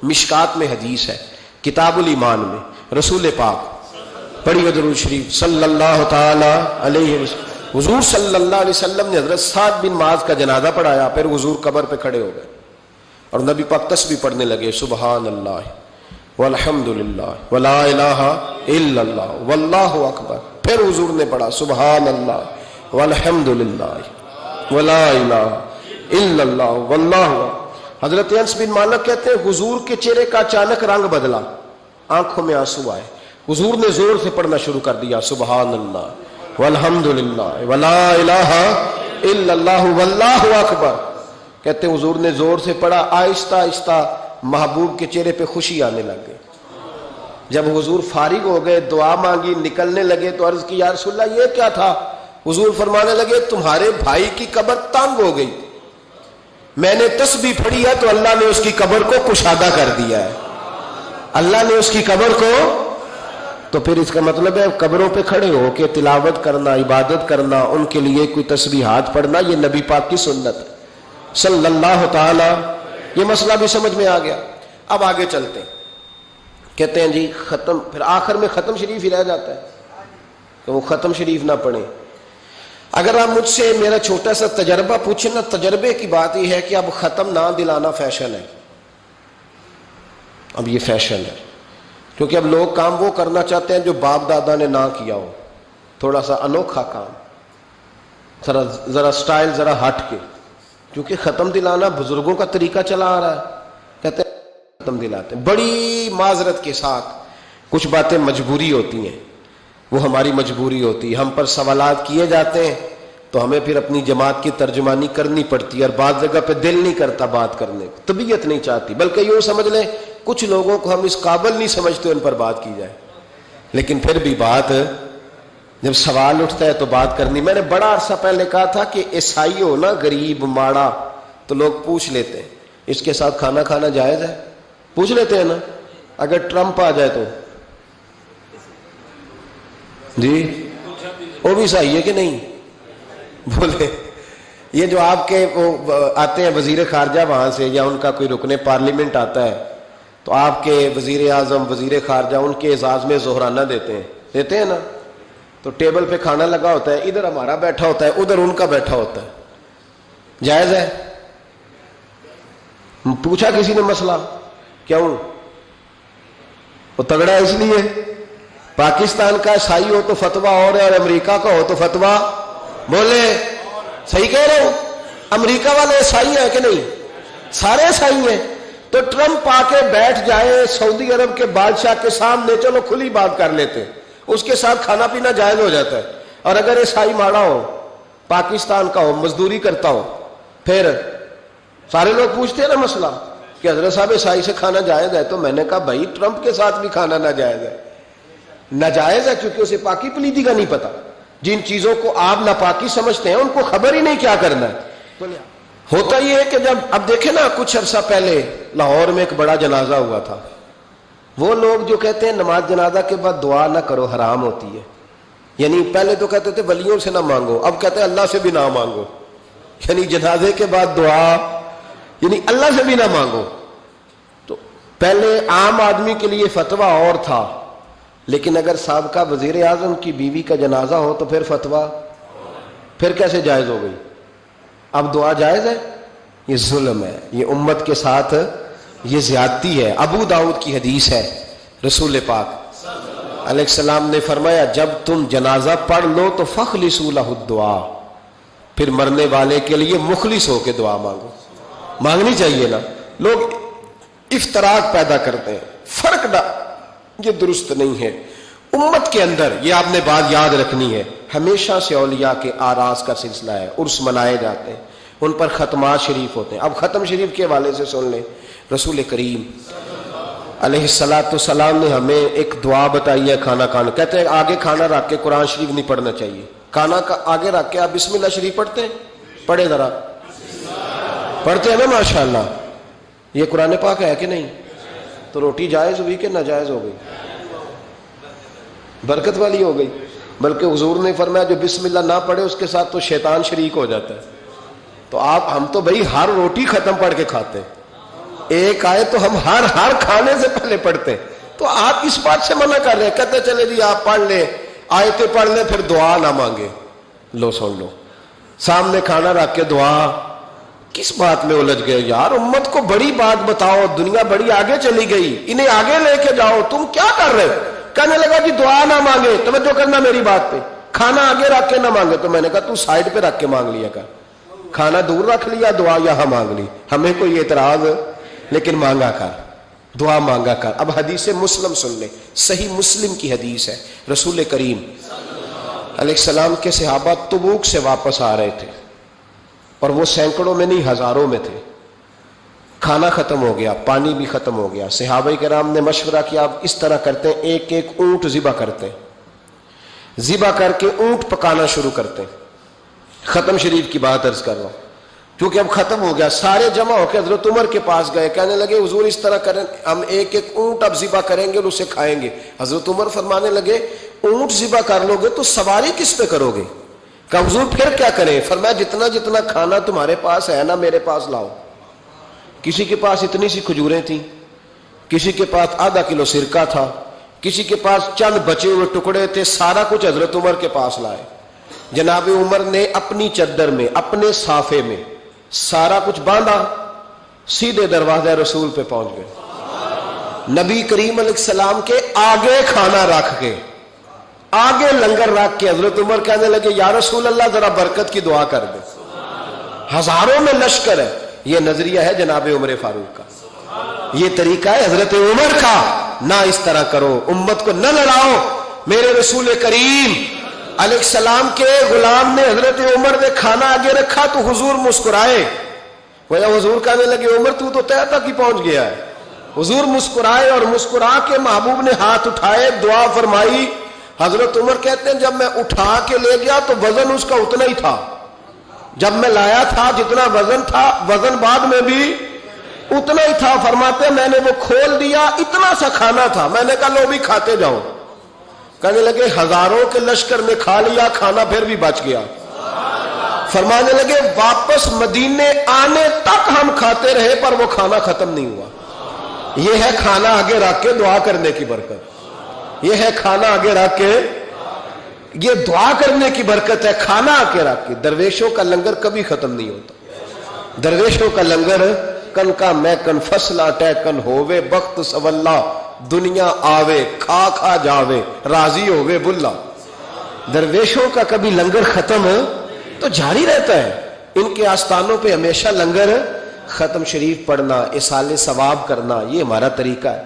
مشکات میں حدیث ہے، کتاب الایمان میں رسول پاک پڑھیے درود شریف صلی اللہ تعالی علیہ وسلم. حضور صلی اللہ علیہ وسلم نے حضرت سعد بن معاذ کا جنازہ پڑھایا، پھر حضور قبر پہ کھڑے ہو گئے اور نبی پاک تسبیح پڑھنے لگے، سبحان اللہ والحمد للہ ولا الہ الا اللہ واللہ اکبر. پھر حضور نے پڑھا سبحان اللہ والحمد للہ ولا الہ الا اللہ واللہ. حضرت انس بن مالک کہتے ہیں حضور کے چہرے کا اچانک رنگ بدلا، آنکھوں میں آنسو آئے. حضور نے زور سے پڑھنا شروع کر دیا سبحان اللہ والحمد للہ ولا الہ الا اللہ واللہ اکبر. کہتے ہیں حضور نے زور سے پڑھا، آہستہ آہستہ محبوب کے چہرے پہ خوشی آنے لگ گئی. جب حضور فارغ ہو گئے، دعا مانگی، نکلنے لگے تو عرض کی یا رسول اللہ یہ کیا تھا؟ حضور فرمانے لگے تمہارے بھائی کی قبر تنگ ہو گئی، میں نے تسبیح پڑھی ہے تو اللہ نے اس کی قبر کو کشادہ کر دیا ہے. اللہ نے اس کی قبر کو، تو پھر اس کا مطلب ہے قبروں پہ کھڑے ہو کے تلاوت کرنا، عبادت کرنا، ان کے لیے کوئی تسبیحات پڑھنا، یہ نبی پاک کی سنت ہے صلی اللہ تعالی. یہ مسئلہ بھی سمجھ میں آ گیا. اب آگے چلتے ہیں. کہتے ہیں جی ختم، پھر آخر میں ختم شریف ہی رہ جاتا ہے کہ وہ ختم شریف نہ پڑھیں. اگر آپ مجھ سے میرا چھوٹا سا تجربہ پوچھیں نا، تجربے کی بات یہ ہے کہ اب ختم نہ دلانا فیشن ہے. اب یہ فیشن ہے کیونکہ اب لوگ کام وہ کرنا چاہتے ہیں جو باپ دادا نے نہ کیا ہو، تھوڑا سا انوکھا کام، ذرا سٹائل ذرا ہٹ کے. کیونکہ ختم دلانا بزرگوں کا طریقہ چلا آ رہا ہے، کہتے ہیں ختم دلاتے ہیں. بڑی معذرت کے ساتھ کچھ باتیں مجبوری ہوتی ہیں، وہ ہماری مجبوری ہوتی ہے. ہم پر سوالات کیے جاتے ہیں تو ہمیں پھر اپنی جماعت کی ترجمانی کرنی پڑتی ہے، اور بعض جگہ پہ دل نہیں کرتا بات کرنے کو، طبیعت نہیں چاہتی، بلکہ یوں سمجھ لیں کچھ لوگوں کو ہم اس قابل نہیں سمجھتے ان پر بات کی جائے. لیکن پھر بھی بات جب سوال اٹھتا ہے تو بات کرنی. میں نے بڑا عرصہ پہلے کہا تھا کہ عیسائی ہو نا، غریب ماڑا، تو لوگ پوچھ لیتے ہیں اس کے ساتھ کھانا کھانا جائز ہے؟ پوچھ لیتے ہیں نا. اگر ٹرمپ آ جائے تو جی وہ بھی صحیح ہے کہ نہیں؟ بولے یہ جو آپ کے وہ آتے ہیں وزیر خارجہ وہاں سے، یا ان کا کوئی رکن پارلیمنٹ آتا ہے تو آپ کے وزیر اعظم وزیر خارجہ ان کے اعزاز میں ظہرانہ دیتے ہیں نا. تو ٹیبل پہ کھانا لگا ہوتا ہے، ادھر ہمارا بیٹھا ہوتا ہے، ادھر ان کا بیٹھا ہوتا ہے. جائز ہے؟ پوچھا کسی نے مسئلہ؟ کیوں؟ وہ تگڑا ہے اس لیے. پاکستان کا عیسائی ہو تو فتویٰ اور ہے، اور امریکہ کا ہو تو فتویٰ، بولے صحیح کہہ رہا ہوں؟ امریکہ والے عیسائی ہیں کہ نہیں؟ سارے عیسائی ہیں. تو ٹرمپ آ کے بیٹھ جائے سعودی عرب کے بادشاہ کے سامنے، چلو کھلی بات کر لیتے، اس کے ساتھ کھانا پینا جائز ہو جاتا ہے. اور اگر عیسائی ماڑا ہو، پاکستان کا ہو، مزدوری کرتا ہو، پھر سارے لوگ پوچھتے ہیں نا مسئلہ کہ حضرت صاحب عیسائی سے کھانا جائز ہے. تو میں نے کہا بھائی ٹرمپ کے ساتھ بھی کھانا ناجائز ہے. ناجائز ہے کیونکہ اسے پاکی پلیتی کا نہیں پتا. جن چیزوں کو آپ ناپاکی سمجھتے ہیں ان کو خبر ہی نہیں کیا کرنا ہے. ہوتا یہ ہے کہ جب اب دیکھیں نا، کچھ عرصہ پہلے لاہور میں ایک بڑا جنازہ ہوا تھا. وہ لوگ جو کہتے ہیں نماز جنازہ کے بعد دعا نہ کرو، حرام ہوتی ہے. یعنی پہلے تو کہتے تھے ولیوں سے نہ مانگو، اب کہتے ہیں اللہ سے بھی نہ مانگو. یعنی جنازے کے بعد دعا یعنی اللہ سے بھی نہ مانگو. تو پہلے عام آدمی کے لیے فتویٰ اور تھا، لیکن اگر سابقہ وزیر اعظم کی بیوی کا جنازہ ہو تو پھر فتویٰ پھر کیسے جائز ہو گئی؟ اب دعا جائز ہے؟ یہ ظلم ہے، یہ امت کے ساتھ یہ زیادتی ہے. ابو داؤد کی حدیث ہے، رسول پاک علیہ السلام نے فرمایا جب تم جنازہ پڑھ لو تو فخلصوا لہ الدعاء، پھر مرنے والے کے لیے مخلص ہو کے دعا مانگو. مانگنی چاہیے نا. لوگ افتراق پیدا کرتے ہیں، فرق نہ، یہ درست نہیں ہے. امت کے اندر یہ آپ نے بات یاد رکھنی ہے، ہمیشہ سے اولیاء کے آراس کا سلسلہ ہے، عرس منائے جاتے ہیں، ان پر ختمات شریف ہوتے ہیں. اب ختم شریف کے حوالے سے سن لیں. رسول کریم علیہ السلام نے ہمیں ایک دعا بتائی ہے کھانا کھانا. کہتے ہیں آگے کھانا رکھ کے قرآن شریف نہیں پڑھنا چاہیے. کھانا کا آگے رکھ کے آپ بسم اللہ شریف پڑھتے ہیں؟ پڑھے ذرا، پڑھتے ہیں نا ماشاءاللہ. یہ قرآن پاک ہے کہ نہیں؟ تو روٹی جائز ہوئی کہ ناجائز ہو گئی؟ برکت والی ہو گئی. بلکہ حضور نے فرمایا جو بسم اللہ نہ پڑھے اس کے ساتھ تو شیطان شریک ہو جاتا ہے. تو ہم تو بھائی ہر روٹی ختم پڑھ کے کھاتے ہیں. ایک آئے تو ہم ہر کھانے سے پہلے پڑھتے ہیں. تو آپ اس بات سے منع کر رہے ہیں, کہتے چلے جی آپ پڑھ لیں, آیتیں پڑھ لیں, پھر دعا نہ مانگے. لو سن لو, سامنے کھانا رکھ کے دعا. کس بات میں الجھ گئے یار؟ امت کو بڑی بات بتاؤ, دنیا بڑی آگے چلی گئی, انہیں آگے لے کے جاؤ, تم کیا کر رہے ہو؟ کہنے لگا جی دعا نہ مانگے, توجہ کرنا میری بات پہ, کھانا آگے رکھ کے نہ مانگے. تو میں نے کہا تو سائڈ پہ رکھ کے مانگ لیا کر, کھانا دور رکھ لیا, دعا یہاں مانگ لی. ہمیں کوئی اعتراض, لیکن مانگا کر, دعا مانگا کر. اب حدیث مسلم سن لیں, صحیح مسلم کی حدیث ہے. رسول کریم علیہ السلام کے صحابہ تبوک سے واپس آ رہے تھے, اور وہ سینکڑوں میں نہیں ہزاروں میں تھے. کھانا ختم ہو گیا, پانی بھی ختم ہو گیا. صحابہ کرام نے مشورہ کیا, اب اس طرح کرتے ہیں, ایک ایک اونٹ ذبح کرتے ہیں, ذبح کر کے اونٹ پکانا شروع کرتے ہیں. ختم شریف کی بات عرض کر رہا ہوں, کیونکہ اب ختم ہو گیا. سارے جمع ہو کے حضرت عمر کے پاس گئے, کہنے لگے حضور اس طرح کریں, ہم ایک ایک اونٹ اب ذبح کریں گے اور اسے کھائیں گے. حضرت عمر فرمانے لگے اونٹ ذبح کر لو گے تو سواری کس پہ کرو گے؟ کہ حضور پھر کیا کریں؟ فرمایا جتنا جتنا کھانا تمہارے پاس ہے نا میرے پاس لاؤ. کسی کے پاس اتنی سی کھجوریں تھیں, کسی کے پاس آدھا کلو سرکہ تھا, کسی کے پاس چند بچے ہوئے ٹکڑے تھے, سارا کچھ حضرت عمر کے پاس لائے. جناب عمر نے اپنی چادر میں, اپنے صافے میں سارا کچھ باندھا, سیدھے دروازہ رسول پہ پہنچ گئے. نبی کریم علیہ السلام کے آگے کھانا رکھ کے, آگے لنگر رکھ کے حضرت عمر کہنے لگے یا رسول اللہ ذرا برکت کی دعا کر دے. ہزاروں میں لشکر ہے. یہ نظریہ ہے جناب عمر فاروق کا, یہ طریقہ ہے حضرت عمر کا. نہ اس طرح کرو, امت کو نہ لڑاؤ. میرے رسول کریم علیہ السلام کے غلام نے, حضرت عمر نے کھانا آگے رکھا تو حضور مسکرائے. وہ حضور کہنے لگے عمر تو طے تک ہی پہنچ گیا ہے. حضور مسکرائے, اور مسکرا کے محبوب نے ہاتھ اٹھائے, دعا فرمائی. حضرت عمر کہتے ہیں جب میں اٹھا کے لے گیا تو وزن اس کا اتنا ہی تھا, جب میں لایا تھا جتنا وزن تھا, وزن بعد میں بھی اتنا ہی تھا. فرماتے ہیں میں نے وہ کھول دیا, اتنا سا کھانا تھا, میں نے کہا لو بھی کھاتے جاؤ. کہنے لگے ہزاروں کے لشکر نے کھا لیا, کھانا پھر بھی بچ گیا. فرمانے لگے واپس مدینے آنے تک ہم کھاتے رہے پر وہ کھانا ختم نہیں ہوا. یہ ہے کھانا آگے رکھ کے دعا کرنے کی برکت. یہ ہے کھانا آگے رکھ کے, یہ دعا کرنے کی برکت ہے. کھانا آگے رکھ کے. درویشوں کا لنگر کبھی ختم نہیں ہوتا. درویشوں کا لنگر کن کا میں کن فصلہ ٹے کن ہووے بخت سولا, دنیا آوے کھا کھا جاوے راضی ہووے بلا. درویشوں کا کبھی لنگر ختم تو جاری رہتا ہے. ان کے آستانوں پہ ہمیشہ لنگر, ختم شریف پڑھنا, اصالے ثواب کرنا, یہ ہمارا طریقہ ہے.